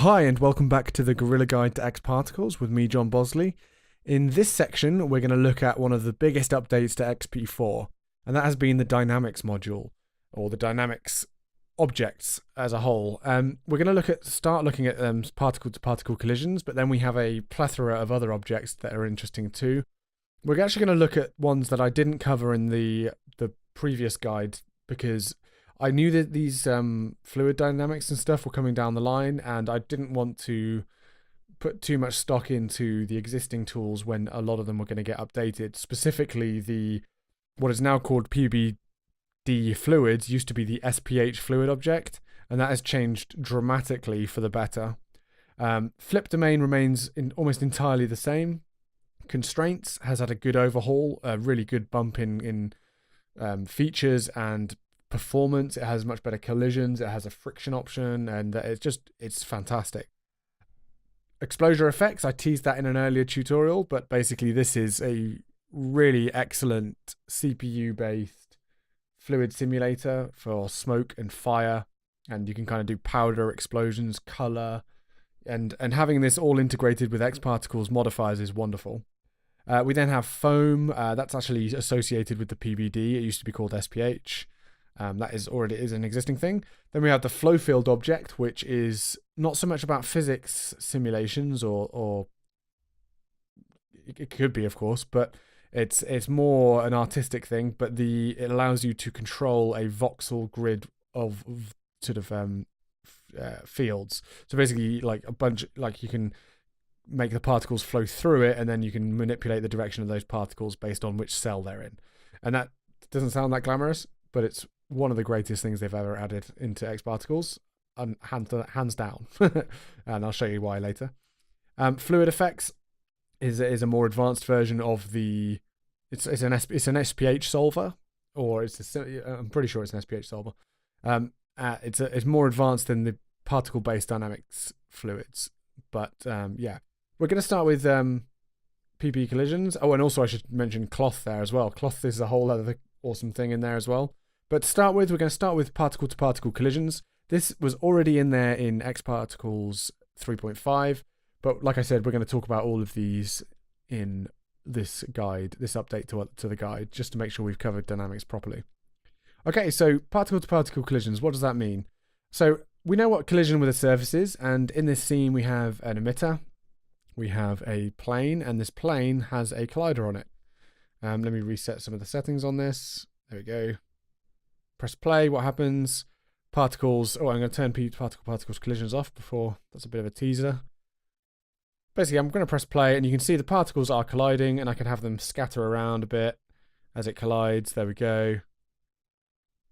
Hi and welcome back to the Guerrilla Guide to X Particles with me, John Bosley. In this section, we're going to look at one of the biggest updates to XP4, and that has been the Dynamics module, or the Dynamics objects as a whole. We're going to start looking at particle-to-particle collisions, but then we have a plethora of other objects that are interesting too. We're actually going to look at ones that I didn't cover in the previous guide because I knew that these fluid dynamics and stuff were coming down the line, and I didn't want to put too much stock into the existing tools when a lot of them were going to get updated. Specifically, what is now called PBD fluids used to be the SPH fluid object, and that has changed dramatically for the better. Flip domain remains almost entirely the same. Constraints has had a good overhaul, a really good bump in features and performance. It has much better collisions, it has a friction option, and it's fantastic. Exposure effects, I teased that in an earlier tutorial, but basically this is a really excellent CPU based fluid simulator for smoke and fire, and you can kind of do powder, explosions, color, and having this all integrated with X Particles modifiers is wonderful. We then have foam, that's actually associated with the PBD. It used to be called SPH. That is an existing thing. Then we have the flow field object, which is not so much about physics simulations, or it could be, of course, but it's more an artistic thing. But it allows you to control a voxel grid of sort of fields. So basically, you can make the particles flow through it, and then you can manipulate the direction of those particles based on which cell they're in. And that doesn't sound that glamorous, but it's one of the greatest things they've ever added into X Particles, hands down. And I'll show you why later. Fluid effects is a more advanced version of the. It's an SPH solver, or I'm pretty sure it's an SPH solver. It's more advanced than the particle-based dynamics fluids, but yeah. We're going to start with PPCollisions. Oh, and also I should mention cloth there as well. Cloth is a whole other awesome thing in there as well. But to start with, we're going to start with particle-to-particle collisions. This was already in there in X Particles 3.5, but like I said, we're going to talk about all of these in this guide, this update to the guide, just to make sure we've covered dynamics properly. Okay, so particle-to-particle collisions, what does that mean? So we know what collision with a surface is, and in this scene we have an emitter, we have a plane, and this plane has a collider on it. Let me reset some of the settings on this. There we go. Press play, what happens? Particles, I'm going to turn particles collisions off before, that's a bit of a teaser. Basically, I'm going to press play, and you can see the particles are colliding, and I can have them scatter around a bit as it collides. There we go.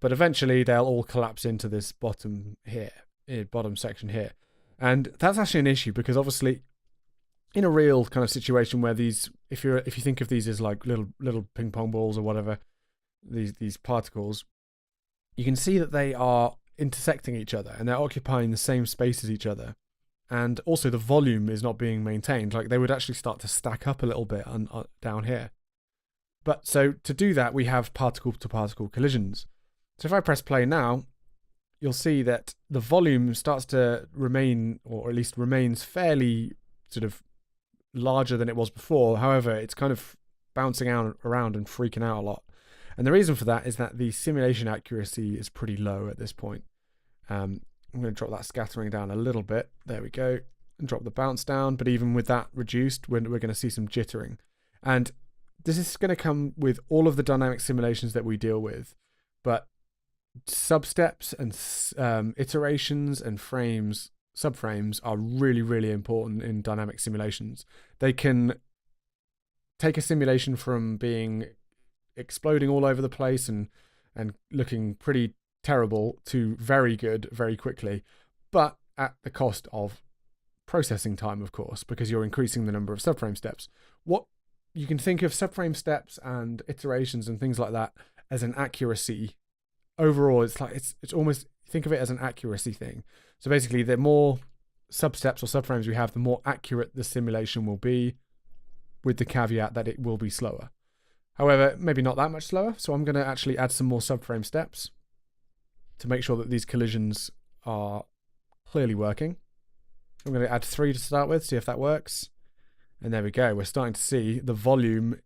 But eventually, they'll all collapse into this bottom section here. And that's actually an issue, because obviously, in a real kind of situation where these, if you think of these as like little ping pong balls or whatever, these particles, you can see that they are intersecting each other and they're occupying the same space as each other, and also the volume is not being maintained. Like, they would actually start to stack up a little bit down here. But so to do that, we have particle to particle collisions. So if I press play now, you'll see that the volume starts to remain, or at least remains fairly sort of larger than it was before. However, it's kind of bouncing around and freaking out a lot. And the reason for that is that the simulation accuracy is pretty low at this point. I'm going to drop that scattering down a little bit. There we go. And drop the bounce down. But even with that reduced, we're going to see some jittering. And this is going to come with all of the dynamic simulations that we deal with. But substeps and iterations and subframes are really, really important in dynamic simulations. They can take a simulation from being exploding all over the place and looking pretty terrible to very good very quickly, but at the cost of processing time, of course, because you're increasing the number of subframe steps. What you can think of subframe steps and iterations and things like that as an accuracy. Overall, it's almost, think of it as an accuracy thing. So basically, the more substeps or subframes we have, the more accurate the simulation will be, with the caveat that it will be slower. However, maybe not that much slower, so I'm going to actually add some more subframe steps to make sure that these collisions are clearly working. So I'm going to add 3 to start with, see if that works. And there we go. We're starting to see the volume.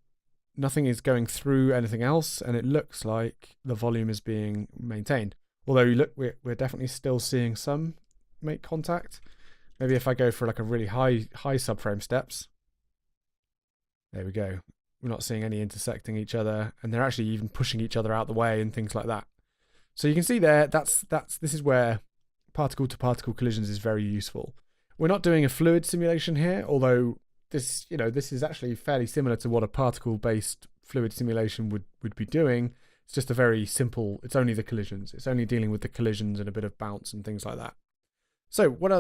Nothing is going through anything else, and it looks like the volume is being maintained. Although look, we're definitely still seeing some make contact. Maybe if I go for like a really high subframe steps. There we go. We're not seeing any intersecting each other, and they're actually even pushing each other out the way and things like that. So you can see there, this is where particle-to-particle collisions is very useful. We're not doing a fluid simulation here, although this is actually fairly similar to what a particle-based fluid simulation would be doing. It's just a very simple, it's only the collisions. It's only dealing with the collisions and a bit of bounce and things like that. So what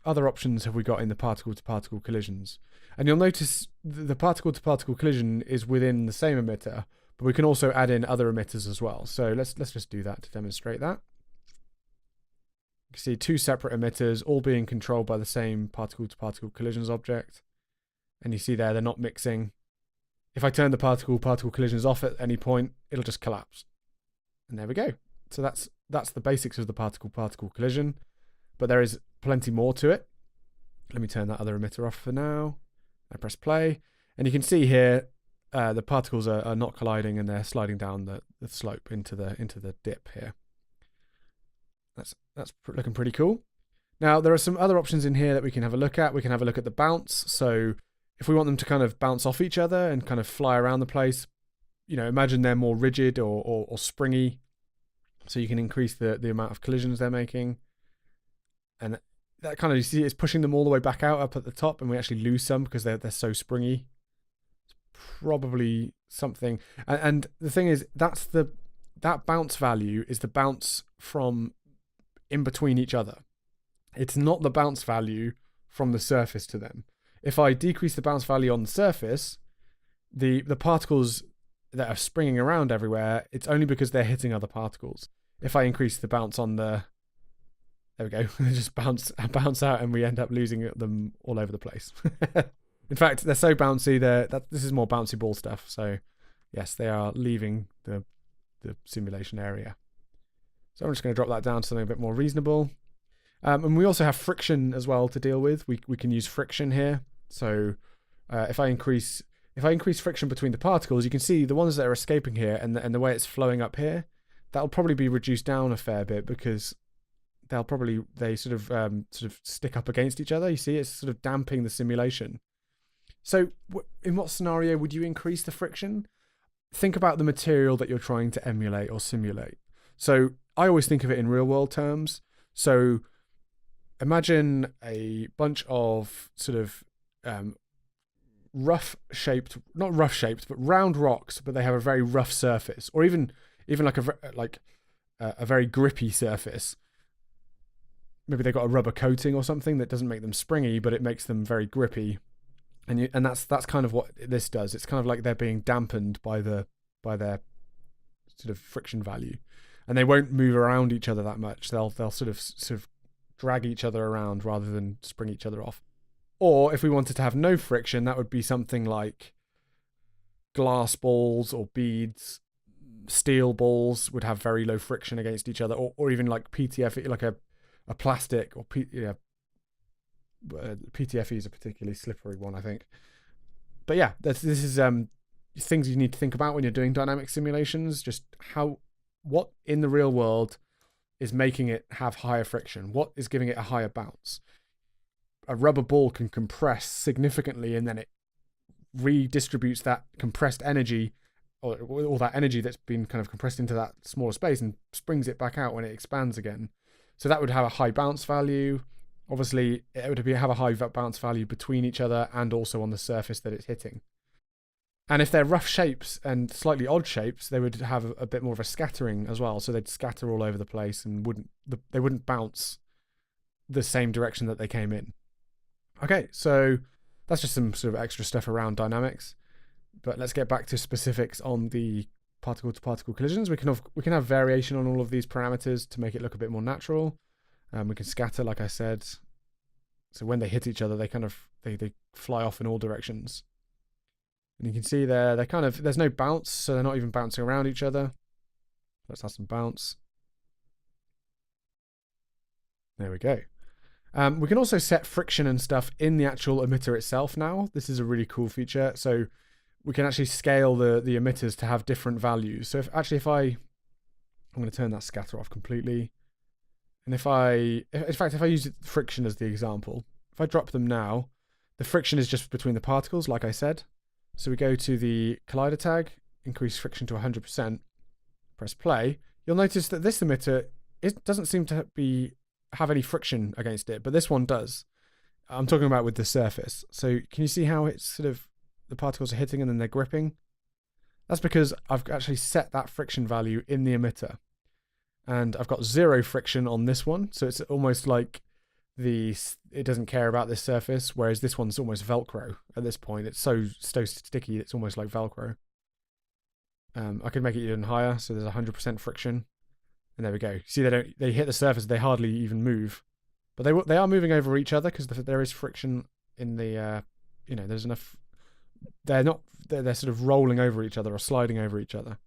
other options have we got in the particle-to-particle collisions? And you'll notice the particle-to-particle collision is within the same emitter, but we can also add in other emitters as well. So let's just do that to demonstrate that. You can see 2 separate emitters all being controlled by the same particle-to-particle collisions object. And you see there, they're not mixing. If I turn the particle-particle collisions off at any point, it'll just collapse. And there we go. So that's the basics of the particle-particle collision. But there is plenty more to it. Let me turn that other emitter off for now. I press play. And you can see here, the particles are not colliding and they're sliding down the slope into the dip here. That's looking pretty cool. Now, there are some other options in here that we can have a look at. We can have a look at the bounce. So if we want them to kind of bounce off each other and kind of fly around the place, imagine they're more rigid or springy. So you can increase the amount of collisions they're making. And that kind of, you see, it's pushing them all the way back out up at the top, and we actually lose some because they're so springy. It's probably something. And the thing is, that bounce value is the bounce from in between each other. It's not the bounce value from the surface to them. If I decrease the bounce value on the surface, the particles that are springing around everywhere, it's only because they're hitting other particles. If I increase the bounce on the, there we go, they just bounce out and we end up losing them all over the place. In fact, they're so bouncy, this is more bouncy ball stuff. So yes, they are leaving the simulation area. So I'm just going to drop that down to something a bit more reasonable. And we also have friction as well to deal with. We can use friction here. So if I increase friction between the particles, you can see the ones that are escaping here and the way it's flowing up here, that'll probably be reduced down a fair bit because they sort of stick up against each other. You see, it's sort of damping the simulation. So in what scenario would you increase the friction? Think about the material that you're trying to emulate or simulate. So I always think of it in real world terms. So imagine a bunch of sort of not rough shaped, but round rocks, but they have a very rough surface, or even like a very grippy surface. Maybe they've got a rubber coating or something that doesn't make them springy, but it makes them very grippy. And that's kind of what this does. It's kind of like they're being dampened by their sort of friction value, and they won't move around each other that much. They'll sort of drag each other around rather than spring each other off. Or if we wanted to have no friction, that would be something like glass balls or beads. Steel balls would have very low friction against each other, or even like PTFE, like a plastic or PTFE is a particularly slippery one, I think. But yeah, this is things you need to think about when you're doing dynamic simulations. Just what in the real world is making it have higher friction? What is giving it a higher bounce? A rubber ball can compress significantly, and then it redistributes that compressed energy, or that energy that's been kind of compressed into that smaller space, and springs it back out when it expands again. So that would have a high bounce value. Obviously, it would have a high bounce value between each other and also on the surface that it's hitting. And if they're rough shapes and slightly odd shapes, they would have a bit more of a scattering as well. So they'd scatter all over the place and they wouldn't bounce the same direction that they came in. Okay, so that's just some sort of extra stuff around dynamics. But let's get back to specifics on the particle-to-particle collisions. We can have variation on all of these parameters to make it look a bit more natural. We can scatter, like I said. So when they hit each other, they fly off in all directions. And you can see there, there's no bounce, so they're not even bouncing around each other. Let's have some bounce. There we go. We can also set friction and stuff in the actual emitter itself now. This is a really cool feature. So we can actually scale the emitters to have different values. So I'm going to turn that scatter off completely. And in fact, if I use friction as the example, if I drop them now, the friction is just between the particles, like I said. So we go to the collider tag, increase friction to 100%, press play. You'll notice that this emitter, it doesn't seem to have any friction against it, but this one does. I'm talking about with the surface. So can you see how it's sort of, the particles are hitting and then they're gripping? That's because I've actually set that friction value in the emitter. And I've got 0 friction on this one, so it's almost like it doesn't care about this surface, whereas this one's almost Velcro at this point. It's so sticky, it's almost like Velcro. I could make it even higher, so there's 100% friction. And there we go. See, they hit the surface, they hardly even move. But they are moving over each other because there is friction in the, there's enough. They're sort of rolling over each other or sliding over each other.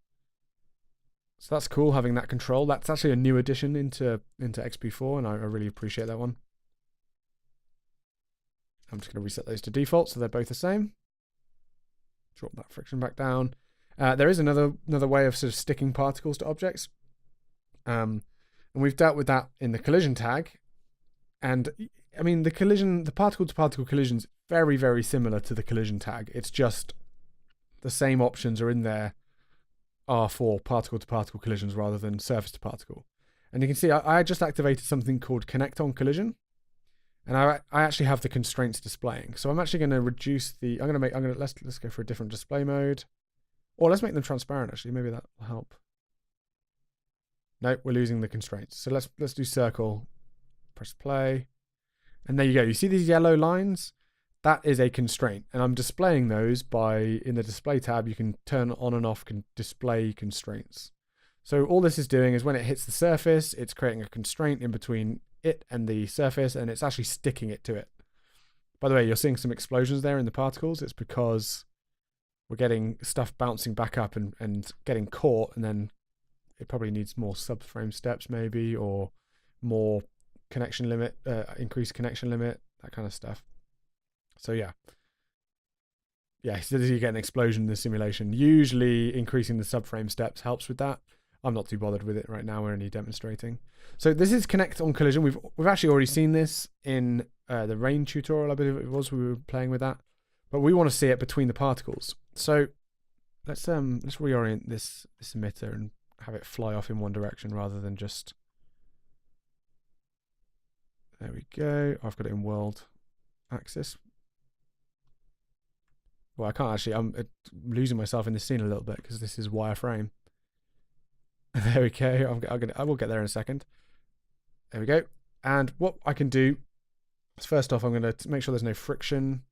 So that's cool having that control. That's actually a new addition into XP4, and I really appreciate that one. I'm just going to reset those to default so they're both the same. Drop that friction back down. There is another way of sort of sticking particles to objects. And we've dealt with that in the collision tag. And I mean, the particle-to-particle collisions, very, very similar to the collision tag. It's just the same options are in there are for particle-to-particle collisions rather than surface-to-particle. And you can see I just activated something called Connect on Collision. And I actually have the constraints displaying. So I'm actually going to reduce the, let's go for a different display mode. Or let's make them transparent actually, maybe that will help. No, we're losing the constraints. So let's do circle, press play. And there you go. You see these yellow lines? That is a constraint. And I'm displaying those in the display tab, you can turn on and off display constraints. So all this is doing is when it hits the surface, it's creating a constraint in between it and the surface, and it's actually sticking it to it. By the way, you're seeing some explosions there in the particles. It's because we're getting stuff bouncing back up and getting caught, and then it probably needs more subframe steps maybe, or more connection limit, increased connection limit, that kind of stuff. So yeah, so you get an explosion in the simulation. Usually increasing the subframe steps helps with that. I'm not too bothered with it right now. We're only demonstrating. So this is Connect on Collision. We've actually already seen this in the rain tutorial, I believe it was. We were playing with that, but we want to see it between the particles. So let's reorient this emitter and have it fly off in one direction rather than just. There we go. I've got it in world axis. Well, I can't actually. I'm losing myself in this scene a little bit because this is wireframe. There we go. I will get there in a second. There we go. And what I can do is, first off, I'm going to make sure there's no friction.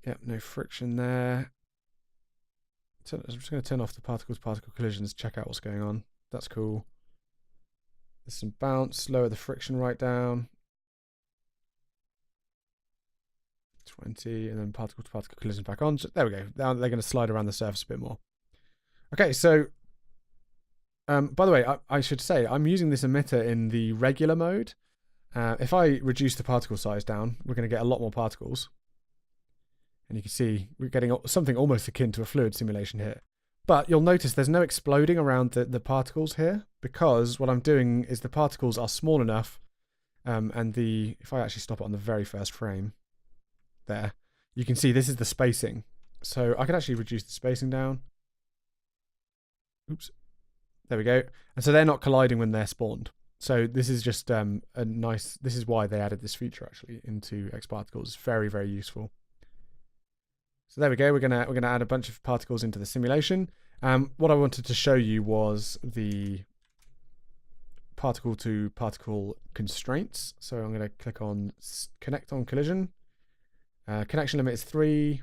Yep, no friction there. So I'm just going to turn off the particle-to-particle collisions, check out what's going on. That's cool. There's some bounce, lower the friction right down. 20, and then particle-to-particle collisions back on. So there we go. Now they're going to slide around the surface a bit more. Okay, so by the way, I should say I'm using this emitter in the regular mode. If I reduce the particle size down, we're going to get a lot more particles. And you can see we're getting something almost akin to a fluid simulation here. But you'll notice there's no exploding around the particles here, because what I'm doing is the particles are small enough, and if I actually stop it on the very first frame, there, you can see this is the spacing. So I could actually reduce the spacing down. Oops. There we go. And so they're not colliding when they're spawned. So this is just this is why they added this feature actually into XParticles. It's very, very useful. So there we go. We're gonna add a bunch of particles into the simulation. What I wanted to show you was the particle-to-particle constraints. So I'm going to click on Connect on Collision. Connection limit is 3.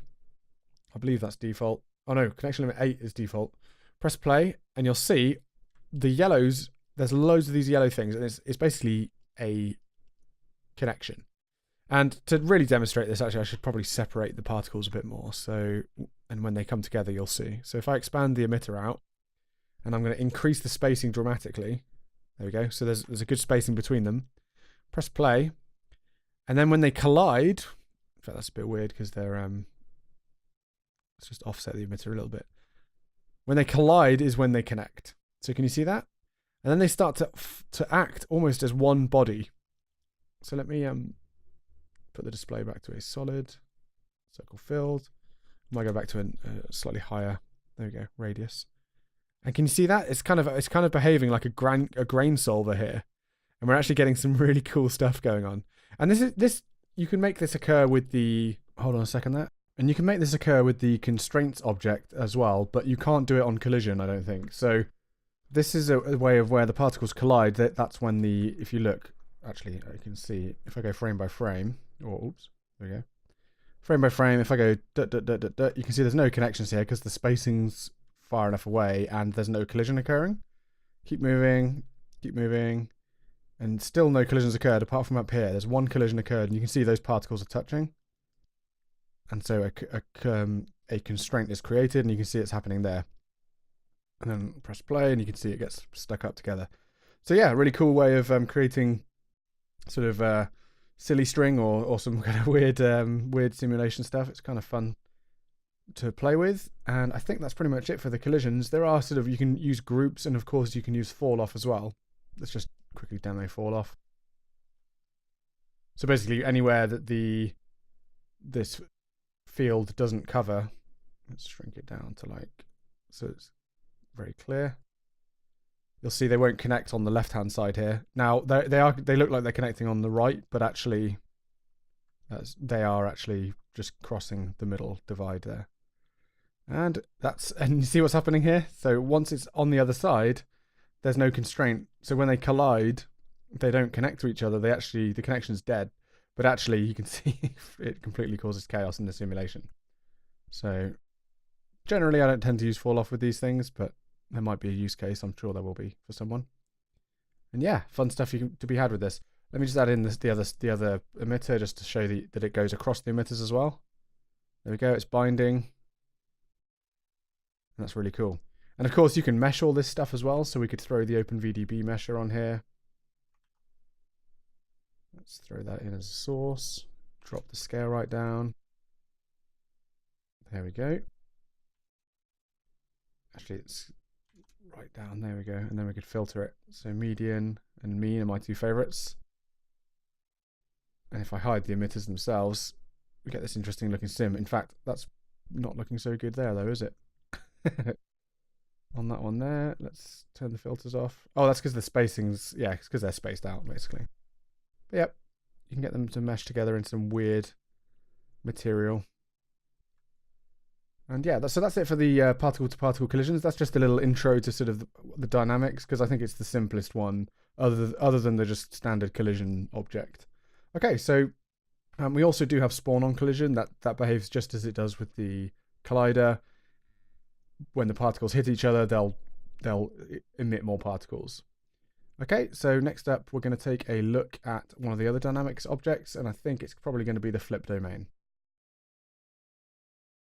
I believe that's default. Oh no, connection limit 8 is default. Press play, and you'll see the yellows. There's loads of these yellow things, and it's basically a connection. And to really demonstrate this, actually, I should probably separate the particles a bit more. So, and when they come together, you'll see. So if I expand the emitter out, and I'm going to increase the spacing dramatically. There we go. So there's a good spacing between them. Press play, And then when they collide, in fact, that's a bit weird because they're, let's just offset the emitter a little bit. When they collide is when they connect. So can you see that? And then they start to act almost as one body. So let me put the display back to a solid, circle filled. I might go back to a slightly higher, there we go, radius. And can you see that? It's kind of behaving like a grain solver here. And we're actually getting some really cool stuff going on. And this you can make this occur with the, hold on a second there. And you can make this occur with the constraints object as well, but you can't do it on collision, I don't think. So this is a way of where the particles collide. That's when if you look, actually, you can see, if I go frame by frame, or oops, there we go. Frame by frame, if I go you can see there's no connections here because the spacing's far enough away and there's no collision occurring. Keep moving, and still no collisions occurred apart from up here. There's one collision occurred and you can see those particles are touching. And so a constraint is created and you can see it's happening there. And then press play and you can see it gets stuck up together. So yeah, really cool way of creating sort of silly string or some kind of weird simulation stuff. It's kind of fun to play with. And I think that's pretty much it for the collisions. There are you can use groups and of course you can use fall off as well. Let's just quickly demo fall off. So basically anywhere that this field doesn't cover, let's shrink it down to so it's very clear. You'll see they won't connect on the left hand side here. Now they look like they're connecting on the right, but actually they are actually just crossing the middle divide there. And you see what's happening here? So once it's on the other side, there's no constraint. So when they collide, they don't connect to each other. The connection's dead. But actually, you can see it completely causes chaos in the simulation. So generally, I don't tend to use fall off with these things, but there might be a use case. I'm sure there will be for someone. And yeah, fun stuff to be had with this. Let me just add in the other emitter just to show that it goes across the emitters as well. There we go. It's binding. And that's really cool. And of course, you can mesh all this stuff as well. So we could throw the OpenVDB mesher on here. Let's throw that in as a source. Drop the scale right down. There we go. Actually, it's right down. There we go. And then we could filter it. So median and mean are my two favorites. And if I hide the emitters themselves, we get this interesting looking sim. In fact, that's not looking so good there though, is it? On that one there, let's turn the filters off. Oh, that's because the spacing's, yeah, it's because they're spaced out basically. But yep, you can get them to mesh together in some weird material. And yeah, so that's it for the particle-to-particle collisions. That's just a little intro to sort of the dynamics, because I think it's the simplest one, other than the just standard collision object. Okay, so we also do have spawn-on collision. That behaves just as it does with the collider. When the particles hit each other, they'll emit more particles. Okay, so next up, we're going to take a look at one of the other dynamics objects, and I think it's probably going to be the flip domain.